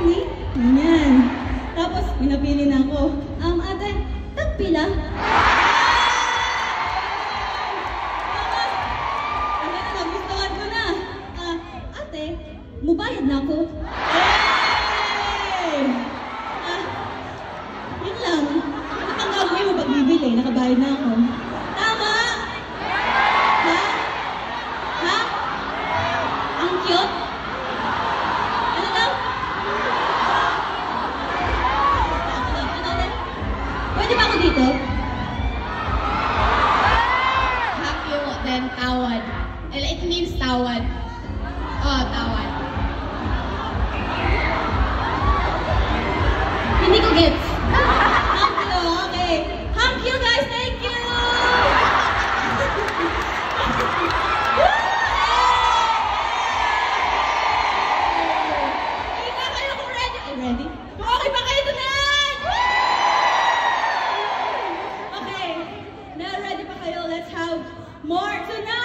me. Ganyan. Tapos, pinapili na ako. Ate, tagpila. Tapos, ano na, nagustuhan ko na. Ate, mubayad na ako. Yun lang. Ang gagawin mo pag bibili, nakabayad na ako. Tama? Ha? Ha? Ang cute? Ano daw? Pwede ba ako dito? Hakyo, then tawad. It means tawad. Oh, tawad. Hindi ko gets. Hankyo, okay. Hankyo guys, thank you! Hindi ka kayo kung ready. Ay, ready? Kung okay pa kayo tonight! Okay, now ready pa kayo? Let's have more tonight!